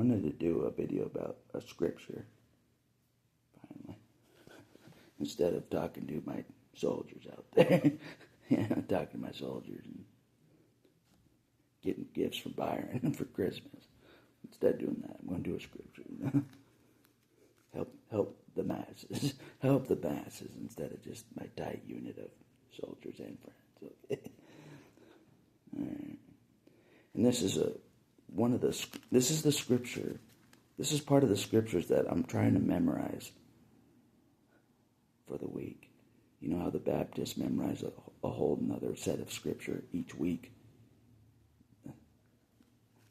wanted to do a video about a scripture, finally, instead of talking to my soldiers out there. Talking to my soldiers and getting gifts from Byron for Christmas. Instead of doing that, I'm going to do a scripture. Help the masses. Help the masses instead of just my tight unit of soldiers and friends. Okay. All right. And this is this is the scripture. This is part of the scriptures that I'm trying to memorize for the week. You know how the Baptists memorize a whole another set of scripture each week?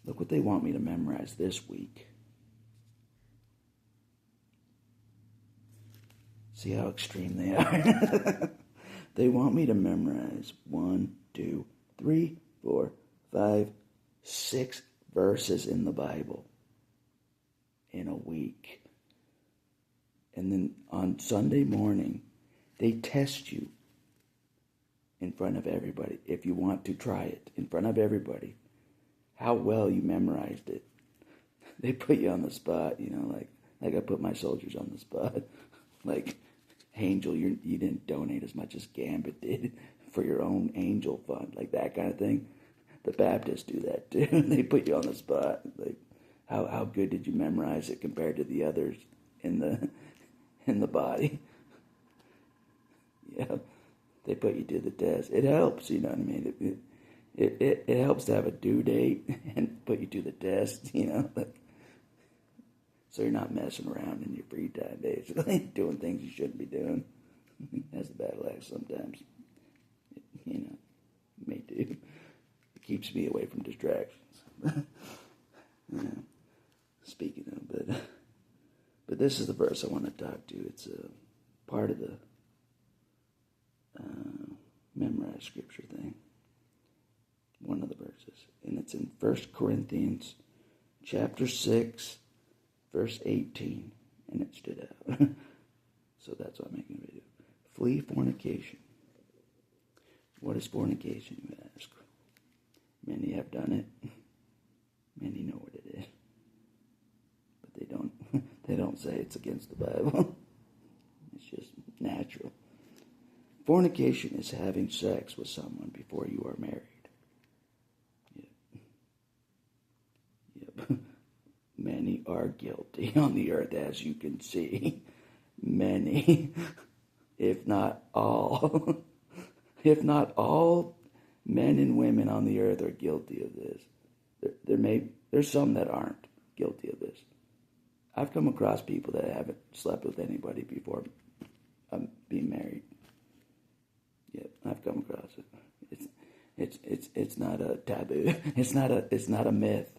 Look what they want me to memorize this week. See how extreme they are? They want me to memorize 1, 2, 3, 4, 5, 6 verses in the Bible in a week. And then on Sunday morning, they test you in front of everybody. If you want to try it in front of everybody, how well you memorized it. They put you on the spot, you know, like I put my soldiers on the spot. Like, Angel, you didn't donate as much as Gambit did for your own angel fund, like that kind of thing. The Baptists do that too. They put you on the spot. Like, how good did you memorize it compared to the others in the body? Yeah, they put you to the test. It helps, you know what I mean? It helps to have a due date and put you to the test, you know, like, so you're not messing around in your free time, basically, doing things you shouldn't be doing. That's the battle axe sometimes. You know, me too. It keeps me away from distractions. Yeah. Speaking of, but this is the verse I want to talk to. It's a part of the memorized scripture thing. One of the verses. And it's in 1 Corinthians chapter 6, verse 18. And it stood out. So that's why I'm making a video. Flee fornication. What is fornication, you ask? Many have done it. Many know what it is. But they don't say it's against the Bible. It's just natural. Fornication is having sex with someone before you are married. Yep. Many are guilty on the earth, as you can see. Many, if not all. If not all men and women on the earth are guilty of this. There's some that aren't guilty of this. I've come across people that haven't slept with anybody before being married. Yep, I've come across it. It's not a taboo. It's not a myth.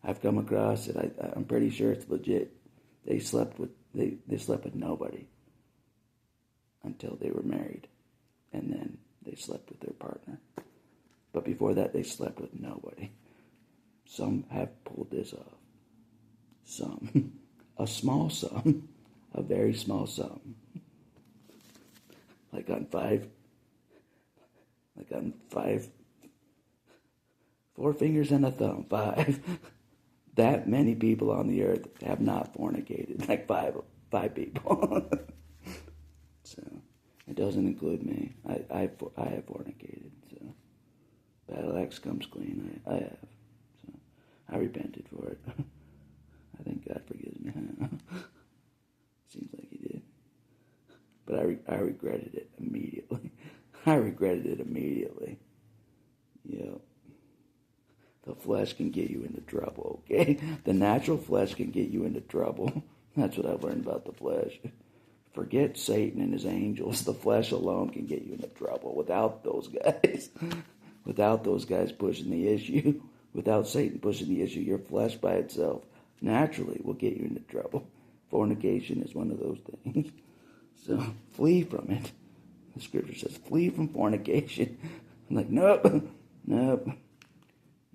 I've come across it. I'm pretty sure it's legit. They slept with nobody until they were married, and then they slept with their partner. But before that, they slept with nobody. Some have pulled this off. Some. A small sum. A very small sum. Like on five. 4 fingers and a thumb. 5. That many people on the earth have not fornicated. Like 5 people. So, it doesn't include me. I have fornicated. So, battle axe comes clean. I have. So, I repented for it. I think God forgives me. Seems like he did. But I regretted it immediately. Yep. The flesh can get you into trouble, okay? The natural flesh can get you into trouble. That's what I've learned about the flesh. Forget Satan and his angels. The flesh alone can get you into trouble without those guys. Without those guys pushing the issue. Without Satan pushing the issue, your flesh by itself naturally will get you into trouble. Fornication is one of those things. So, flee from it. The scripture says, flee from fornication. I'm like, nope.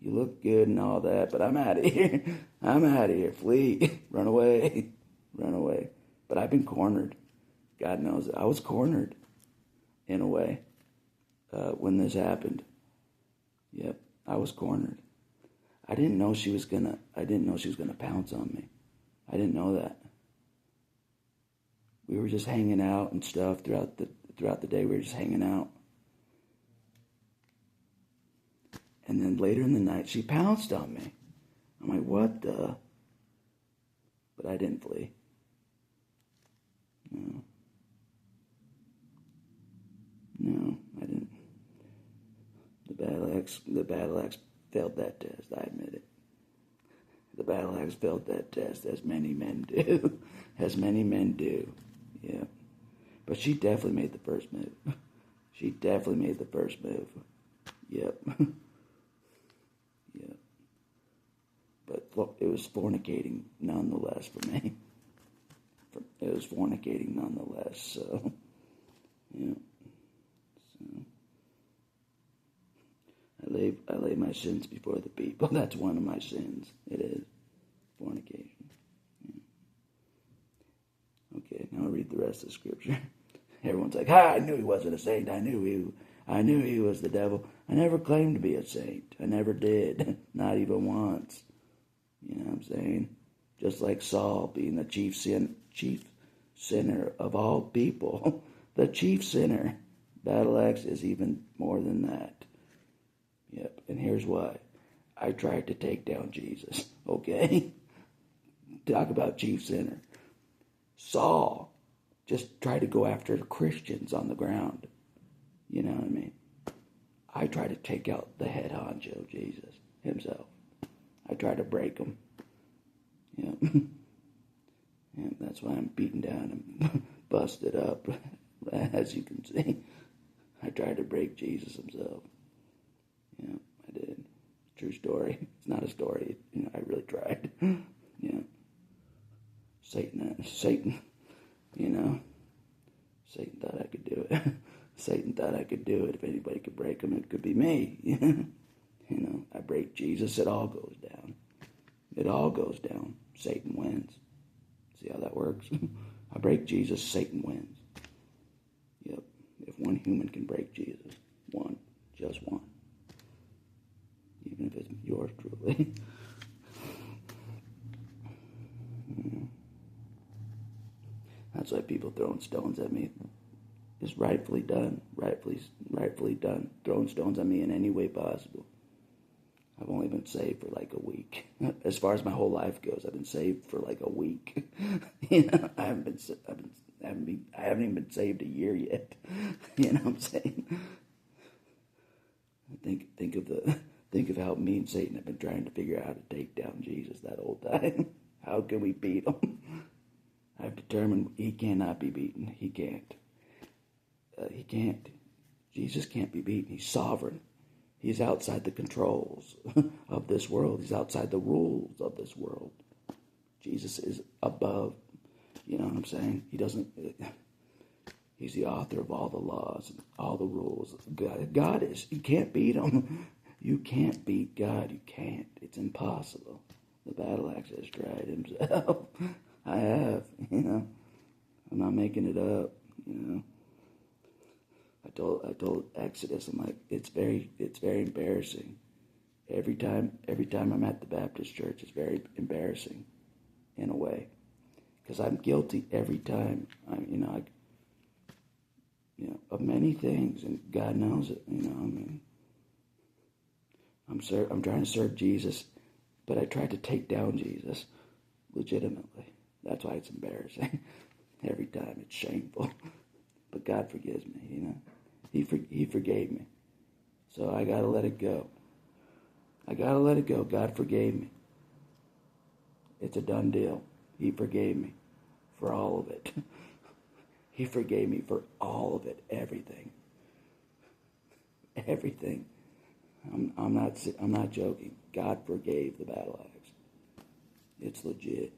You look good and all that, but I'm out of here. Flee. Run away. But I've been cornered. God knows it. I was cornered in a way when this happened. Yep, I was cornered. I didn't know she was gonna pounce on me. I didn't know that. We were just hanging out and stuff throughout the day. We were just hanging out. And then later in the night, she pounced on me. I'm like, what the? But I didn't flee. No, I didn't. The battle axe failed that test. I admit it. The battle axe failed that test, as many men do. As many men do. Yeah. But she definitely made the first move. She definitely made the first move. Yep. Yep. But it was fornicating nonetheless for me. It was fornicating nonetheless, so, yeah. So, I lay my sins before the people. That's one of my sins. It is fornication. Yeah. Okay, now I'll read the rest of the scripture. Everyone's like, I knew he wasn't a saint. I knew he was the devil. I never claimed to be a saint. I never did. Not even once. You know what I'm saying? Just like Saul being the chief sinner of all people. The chief sinner. Battle axe is even more than that. Yep, and here's why. I tried to take down Jesus, okay? Talk about chief sinner. Saul just tried to go after the Christians on the ground. You know what I mean? I tried to take out the head honcho, Jesus, himself. I tried to break him. Yep. And that's why I'm beaten down and busted up, as you can see. I tried to break Jesus himself. Yeah, I did. True story. It's not a story. You know, I really tried. Yeah. Satan, you know. Satan thought I could do it. Satan thought I could do it. If anybody could break him, it could be me. You know, I break Jesus, it all goes down. It all goes down. Satan wins. See how that works? I break Jesus, Satan wins. Yep. If one human can break Jesus, one, just one. Even if it's yours truly. That's why people throwing stones at me is rightfully done. Rightfully done. Throwing stones at me in any way possible. I've only been saved for like a week. As far as my whole life goes, I've been saved for like a week. You know, I haven't even been saved a year yet. You know what I'm saying? Think of how me and Satan have been trying to figure out how to take down Jesus that whole time. How can we beat him? I've determined he cannot be beaten. He can't. He can't. Jesus can't be beaten. He's sovereign. He's outside the controls of this world. He's outside the rules of this world. Jesus is above. You know what I'm saying? He's the author of all the laws and all the rules. God is. You can't beat him. You can't beat God. You can't. It's impossible. The battle axe has tried himself. I have, you know. I'm not making it up, you know. I told Exodus, I'm like, it's very embarrassing. Every time I'm at the Baptist church, it's very embarrassing, in a way, because I'm guilty every time. Of many things, and God knows it. You know, I mean, I'm trying to serve Jesus, but I tried to take down Jesus, legitimately. That's why it's embarrassing. Every time, it's shameful. But God forgives me, you know. He forgave me. So I gotta let it go. God forgave me. It's a done deal. He forgave me for all of it. He forgave me for all of it, everything. Everything. I'm not joking. God forgave the battle axe. It's legit.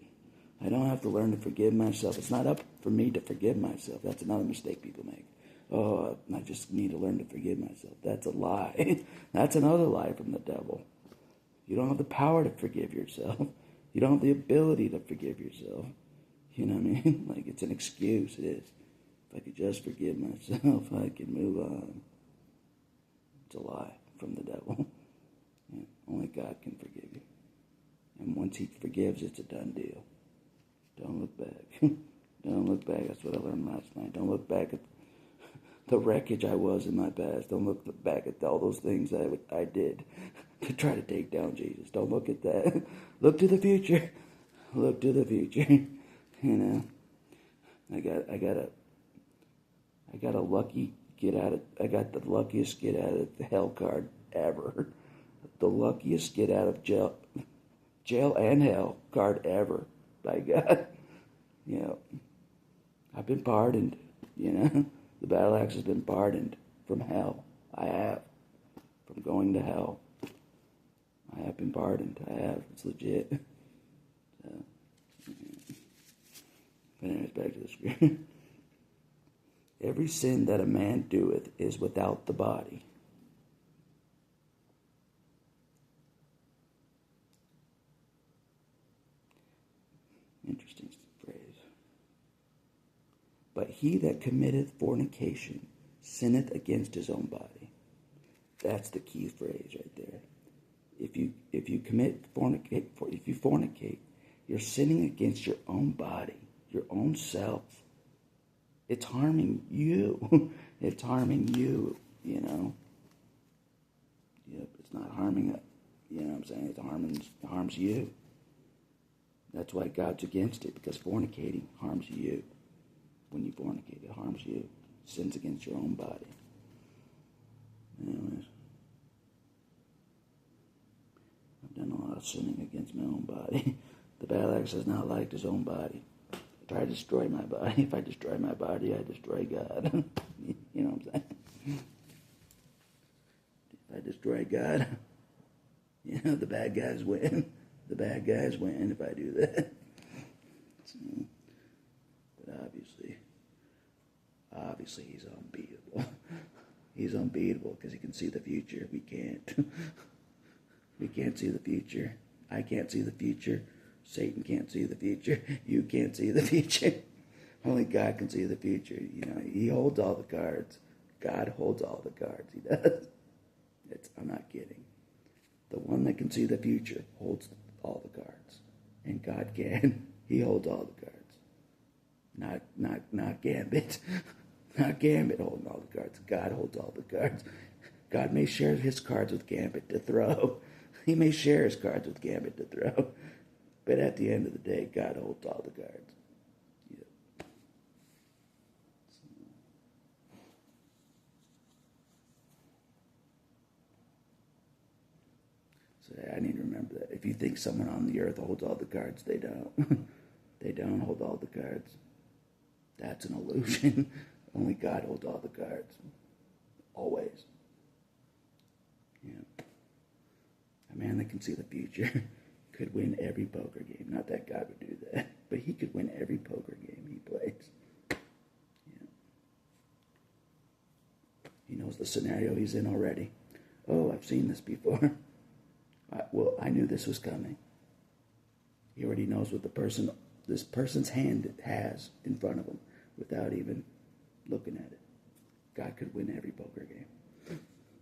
I don't have to learn to forgive myself. It's not up for me to forgive myself. That's another mistake people make. Oh, I just need to learn to forgive myself. That's a lie. That's another lie from the devil. You don't have the power to forgive yourself. You don't have the ability to forgive yourself. You know what I mean? Like, it's an excuse. It is. If I could just forgive myself, I could move on. It's a lie from the devil. Yeah, only God can forgive you. And once he forgives, it's a done deal. Don't look back. Don't look back. That's what I learned last night. Don't look back at the wreckage I was in my past. Don't look back at all those things that I did to try to take down Jesus. Don't look at that. Look to the future. Look to the future. You know, I got the luckiest get out of the hell card ever. The luckiest get out of jail and hell card ever. By God. You know, I've been pardoned, you know. The battle axe has been pardoned from hell. I have. From going to hell. I have been pardoned. I have. It's legit. So, but anyways, back to the scripture. Every sin that a man doeth is without the body. Interesting phrase. But he that committeth fornication sinneth against his own body. That's the key phrase right there. If you fornicate, you're sinning against your own body, your own self. It's harming you. It's harming you, you know. Yep, it's not harming it. You know what I'm saying? It harms you. That's why God's against it, because fornicating harms you. When you fornicate, it harms you. Sins against your own body. Anyways, I've done a lot of sinning against my own body. The battle axe does not like his own body. I try to destroy my body. If I destroy my body, I destroy God. You know what I'm saying? If I destroy God, you know, the bad guys win. The bad guys win if I do that. So, but obviously he's unbeatable. He's unbeatable because he can see the future. We can't. We can't see the future. I can't see the future. Satan can't see the future. You can't see the future. Only God can see the future. You know, he holds all the cards. God holds all the cards. He does. I'm not kidding. The one that can see the future holds all the cards. And God can. He holds all the cards. Not Gambit. Not Gambit holding all the cards. God holds all the cards. God may share his cards with Gambit to throw. He may share his cards with Gambit to throw. But at the end of the day, God holds all the cards. Yep. So I need to remember that. If you think someone on the earth holds all the cards, they don't. They don't hold all the cards. That's an illusion. Only God holds all the cards. Always. Yeah. A man that can see the future could win every poker game. Not that God would do that, but he could win every poker game he plays. Yeah. He knows the scenario he's in already. Oh, I've seen this before. I knew this was coming. He already knows what this person's hand has in front of him without even looking at it. God could win every poker game.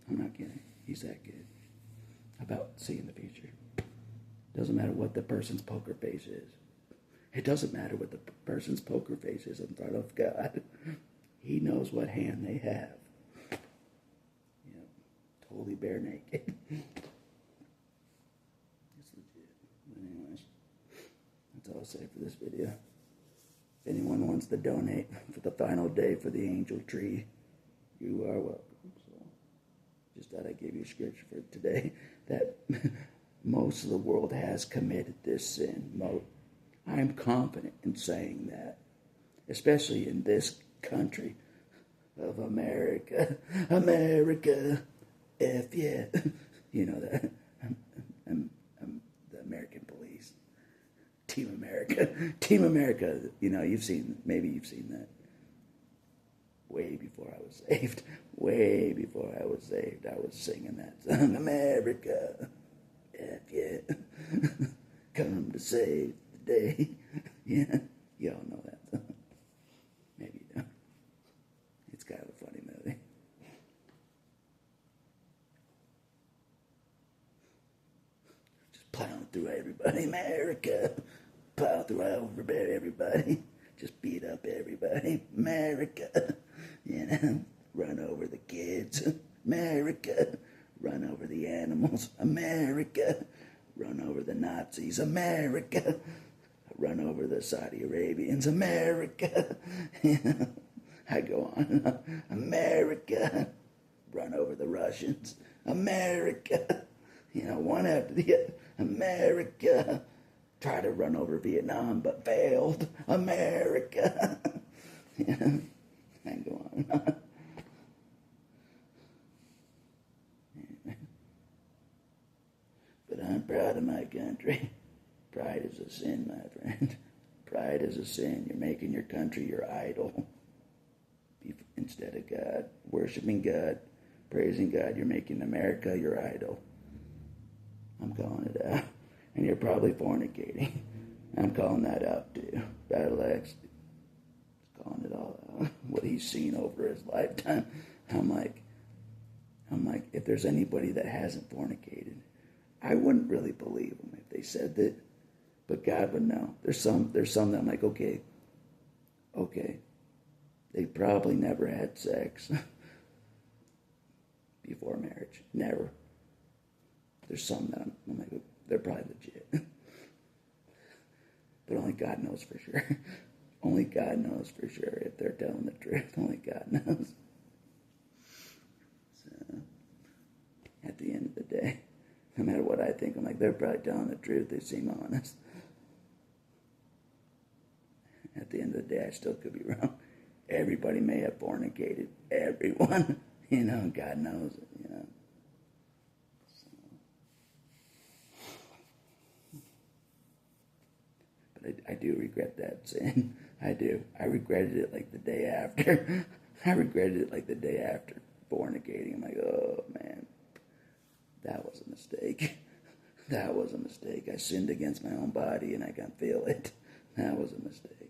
I'm not kidding. He's that good about seeing the future. Doesn't matter what the person's poker face is. It doesn't matter what the person's poker face is in front of God. He knows what hand they have. You know, totally bare naked. It's legit. But anyways, that's all I'll say for this video. If anyone wants to donate for the final day for the angel tree, you are welcome. So, just thought I'd give you a scripture for today that most of the world has committed this sin. I'm confident in saying that, especially in this country of America. America, F yeah. You know that. I'm the American police. Team America. Team America. You know, maybe you've seen that. Way before I was saved. Way before I was saved, I was singing that song. America, F yeah. Come to save the day. Yeah, y'all know that song. Maybe you don't. It's kind of a funny movie. everybody. America. Plow through over everybody. Just beat up everybody. America. You know, run over the kids. America. Run over the animals. America. Run over the Nazis. America. Run over the Saudi Arabians. America. You know, I go on. America. Run over the Russians. America. You know, one after the other. America. Try to run over Vietnam, but failed. America. You know, I go on. But I'm proud of my country. Pride is a sin, my friend. Pride is a sin. You're making your country your idol. Instead of God, worshiping God, praising God, you're making America your idol. I'm calling it out. And you're probably fornicating. I'm calling that out too. Battle Axe is calling it all out. What he's seen over his lifetime. I'm like, if there's anybody that hasn't fornicated, I wouldn't really believe them if they said that. But God would know. There's some that I'm like, okay. They probably never had sex before marriage. Never. There's some that I'm like, they're probably legit. But only God knows for sure. Only God knows for sure if they're telling the truth. Only God knows. So, at the end of the day, no matter what I think, I'm like, they're probably telling the truth. They seem honest. At the end of the day, I still could be wrong. Everybody may have fornicated. Everyone. You know, God knows it, you know. So. But I do regret that sin. I do. I regretted it like the day after. I regretted it like the day after fornicating. I'm like, oh, man. That was a mistake. That was a mistake. I sinned against my own body and I can feel it. That was a mistake.